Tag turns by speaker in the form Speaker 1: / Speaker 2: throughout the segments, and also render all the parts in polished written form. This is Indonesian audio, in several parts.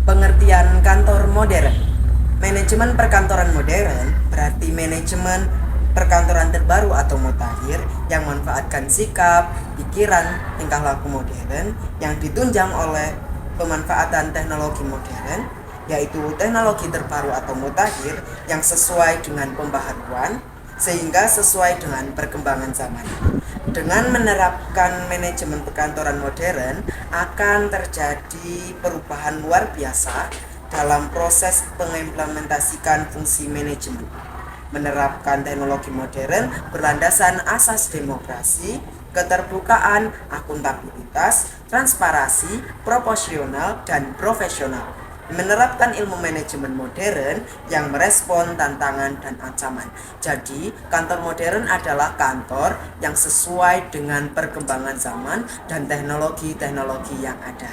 Speaker 1: Pengertian kantor modern. Manajemen perkantoran modern berarti manajemen perkantoran terbaru atau mutakhir yang memanfaatkan sikap, pikiran, tingkah laku modern yang ditunjang oleh pemanfaatan teknologi modern, yaitu teknologi terbaru atau mutakhir yang sesuai dengan pembaharuan sehingga sesuai dengan perkembangan zaman. Dengan menerapkan manajemen perkantoran modern akan terjadi perubahan luar biasa dalam proses mengimplementasikan fungsi manajemen. Menerapkan teknologi modern berlandasan asas demokrasi, keterbukaan, akuntabilitas, transparansi, proporsional, dan profesional. Menerapkan ilmu manajemen modern yang merespon tantangan dan ancaman. Jadi, kantor modern adalah kantor yang sesuai dengan perkembangan zaman dan teknologi-teknologi yang ada.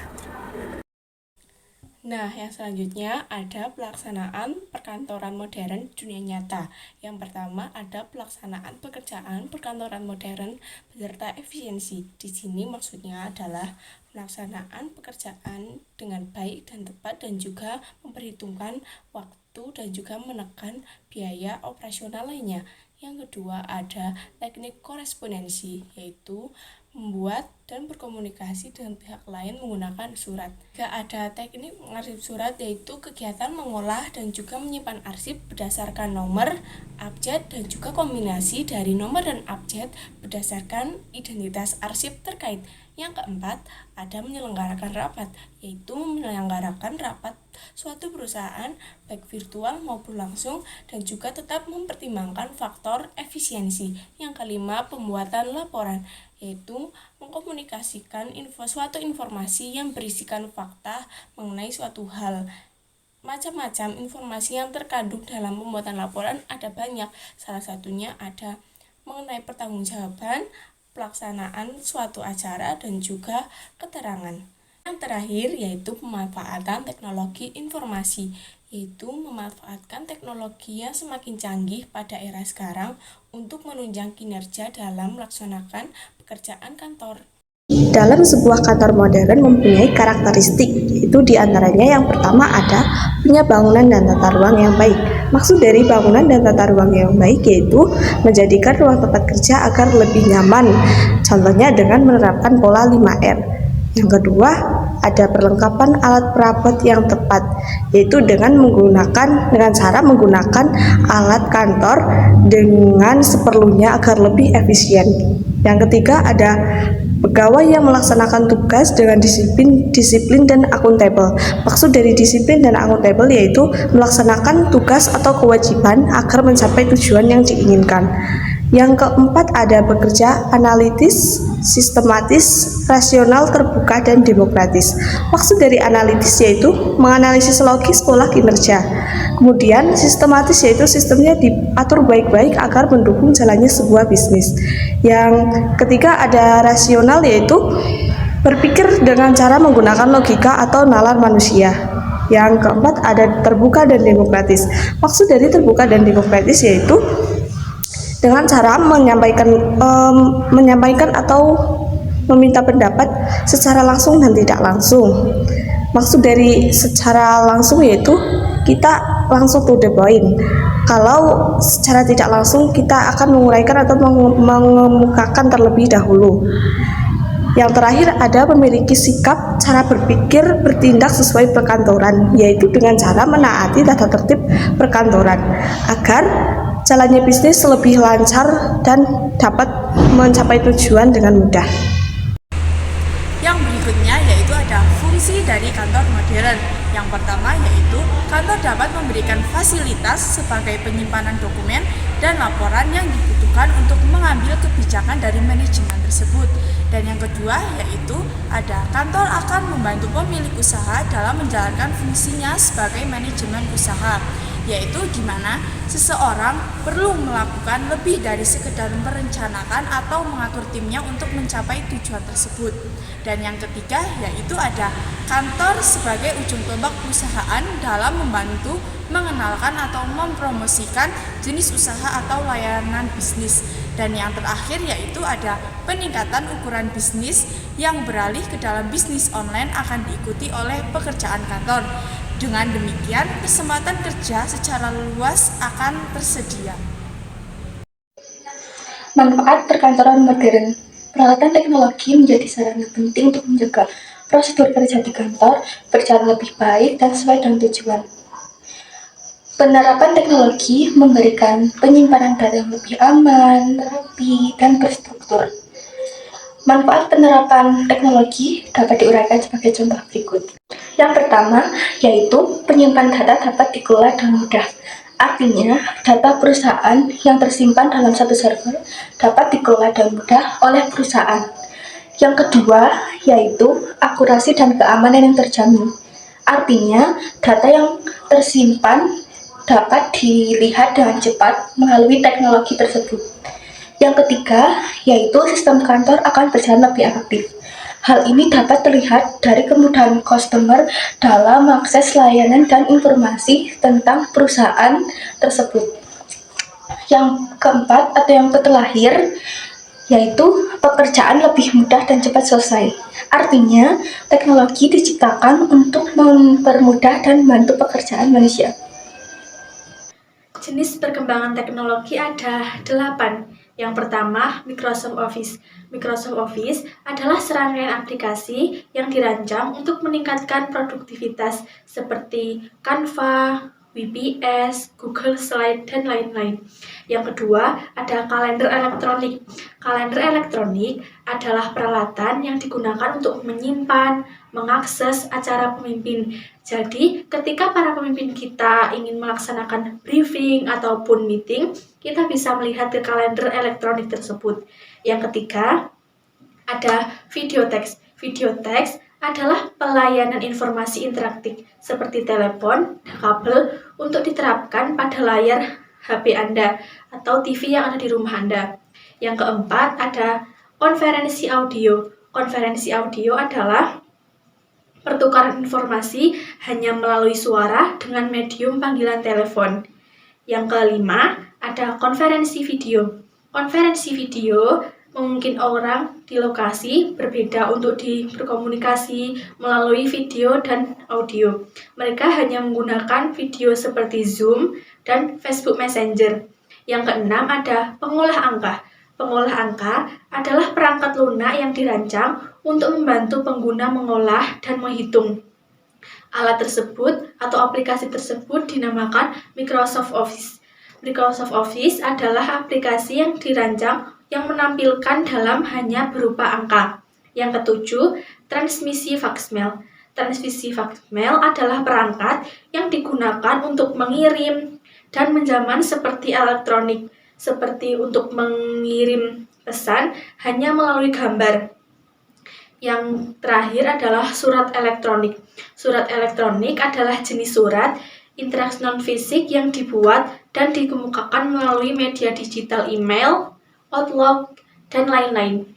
Speaker 2: Nah, yang selanjutnya ada pelaksanaan perkantoran modern dunia nyata. Yang pertama ada pelaksanaan pekerjaan perkantoran modern beserta efisiensi. Di sini maksudnya adalah pelaksanaan pekerjaan dengan baik dan tepat dan juga memperhitungkan waktu dan juga menekan biaya operasional lainnya. Yang kedua ada teknik korespondensi, yaitu membuat dan berkomunikasi dengan pihak lain menggunakan surat. Juga ada teknik mengarsip surat, yaitu kegiatan mengolah dan juga menyimpan arsip berdasarkan nomor, abjad, dan juga kombinasi dari nomor dan abjad berdasarkan identitas arsip terkait. Yang keempat, ada menyelenggarakan rapat, yaitu menyelenggarakan rapat suatu perusahaan baik virtual maupun langsung dan juga tetap mempertimbangkan faktor efisiensi. Yang kelima, pembuatan laporan, yaitu mengkomunikasikan suatu informasi yang berisikan fakta mengenai suatu hal. Macam-macam informasi yang terkandung dalam pembuatan laporan ada banyak. Salah satunya ada mengenai pertanggungjawaban, pelaksanaan suatu acara, dan juga keterangan. Yang terakhir yaitu pemanfaatan teknologi informasi, yaitu memanfaatkan teknologi yang semakin canggih pada era sekarang untuk menunjang kinerja dalam melaksanakan pekerjaan kantor.
Speaker 3: Dalam sebuah kantor modern mempunyai karakteristik, yaitu diantaranya yang pertama ada punya bangunan dan tata ruang yang baik. Maksud dari bangunan dan tata ruang yang baik yaitu menjadikan ruang tempat kerja agar lebih nyaman, contohnya dengan menerapkan pola 5R. Yang kedua, ada perlengkapan alat perabot yang tepat, yaitu dengan cara menggunakan alat kantor dengan seperlunya agar lebih efisien. Yang ketiga, ada pegawai yang melaksanakan tugas dengan disiplin dan akuntabel. Maksud dari disiplin dan akuntabel yaitu melaksanakan tugas atau kewajiban agar mencapai tujuan yang diinginkan. Yang keempat, ada bekerja analitis, sistematis, rasional, terbuka, dan demokratis. Maksud dari analitis yaitu menganalisis logis pola kinerja. Kemudian sistematis yaitu sistemnya diatur baik-baik agar mendukung jalannya sebuah bisnis. Yang ketiga, ada rasional yaitu berpikir dengan cara menggunakan logika atau nalar manusia. Yang keempat, ada terbuka dan demokratis. Maksud dari terbuka dan demokratis yaitu dengan cara menyampaikan atau meminta pendapat secara langsung dan tidak langsung. Maksud dari secara langsung yaitu kita langsung to the point. Kalau secara tidak langsung kita akan menguraikan atau mengemukakan terlebih dahulu. Yang terakhir, ada memiliki sikap cara berpikir bertindak sesuai perkantoran, yaitu dengan cara menaati tata tertib perkantoran agar jalannya bisnis lebih lancar dan dapat mencapai tujuan dengan mudah.
Speaker 4: Yang berikutnya yaitu ada fungsi dari kantor modern. Yang pertama yaitu kantor dapat memberikan fasilitas sebagai penyimpanan dokumen dan laporan yang dibutuhkan untuk mengambil kebijakan dari manajemen tersebut. Dan yang kedua yaitu ada kantor akan membantu pemilik usaha dalam menjalankan fungsinya sebagai manajemen usaha. yaitu di mana seseorang perlu melakukan lebih dari sekedar merencanakan atau mengatur timnya untuk mencapai tujuan tersebut. Dan yang ketiga yaitu ada kantor sebagai ujung tombak perusahaan dalam membantu mengenalkan atau mempromosikan jenis usaha atau layanan bisnis. Dan yang terakhir yaitu ada peningkatan ukuran bisnis yang beralih ke dalam bisnis online akan diikuti oleh pekerjaan kantor. Dengan demikian, kesempatan kerja secara luas akan tersedia.
Speaker 3: Manfaat perkantoran modern. Peralatan teknologi menjadi sarana penting untuk menjaga prosedur kerja di kantor berjalan lebih baik dan sesuai dengan tujuan. Penerapan teknologi memberikan penyimpanan data yang lebih aman, rapi, dan terstruktur. Manfaat penerapan teknologi dapat diuraikan sebagai contoh berikut. Yang pertama, yaitu penyimpan data dapat dikelola dengan mudah. Artinya, data perusahaan yang tersimpan dalam satu server dapat dikelola dengan mudah oleh perusahaan. Yang kedua, yaitu akurasi dan keamanan yang terjamin. Artinya, data yang tersimpan dapat dilihat dengan cepat melalui teknologi tersebut. Yang ketiga, yaitu sistem kantor akan berjalan lebih efektif. Hal ini dapat terlihat dari kemudahan customer dalam mengakses layanan dan informasi tentang perusahaan tersebut. Yang keempat atau yang terakhir, yaitu pekerjaan lebih mudah dan cepat selesai. Artinya, teknologi diciptakan untuk mempermudah dan membantu pekerjaan manusia. Jenis perkembangan teknologi ada 8. Yang pertama, Microsoft Office. Microsoft Office adalah serangkaian aplikasi yang dirancang untuk meningkatkan produktivitas seperti Canva, VBS, Google Slide, dan lain-lain. Yang kedua, ada kalender elektronik. Kalender elektronik adalah peralatan yang digunakan untuk menyimpan, mengakses acara pemimpin. Jadi, ketika para pemimpin kita ingin melaksanakan briefing ataupun meeting, kita bisa melihat ke kalender elektronik tersebut. Yang ketiga, ada video text. Video text adalah pelayanan informasi interaktif seperti telepon dan kabel untuk diterapkan pada layar HP Anda atau TV yang ada di rumah Anda. Yang keempat, ada konferensi audio. Konferensi audio adalah pertukaran informasi hanya melalui suara dengan medium panggilan telepon. Yang kelima, ada konferensi video. Konferensi video memungkinkan orang di lokasi berbeda untuk berkomunikasi melalui video dan audio. Mereka hanya menggunakan video seperti Zoom dan Facebook Messenger. Yang keenam, ada pengolah angka. Pengolah angka adalah perangkat lunak yang dirancang untuk membantu pengguna mengolah dan menghitung. Alat tersebut atau aplikasi tersebut dinamakan Microsoft Office. Microsoft Office adalah aplikasi yang dirancang yang menampilkan dalam hanya berupa angka. Yang ketujuh, transmisi faksmail. Transmisi faksmail adalah perangkat yang digunakan untuk mengirim dan menjaman seperti elektronik, seperti untuk mengirim pesan hanya melalui gambar. Yang terakhir adalah surat elektronik. Surat elektronik adalah jenis surat interaksi non-fisik yang dibuat dan dikemukakan melalui media digital email, Outlook, dan lain-lain.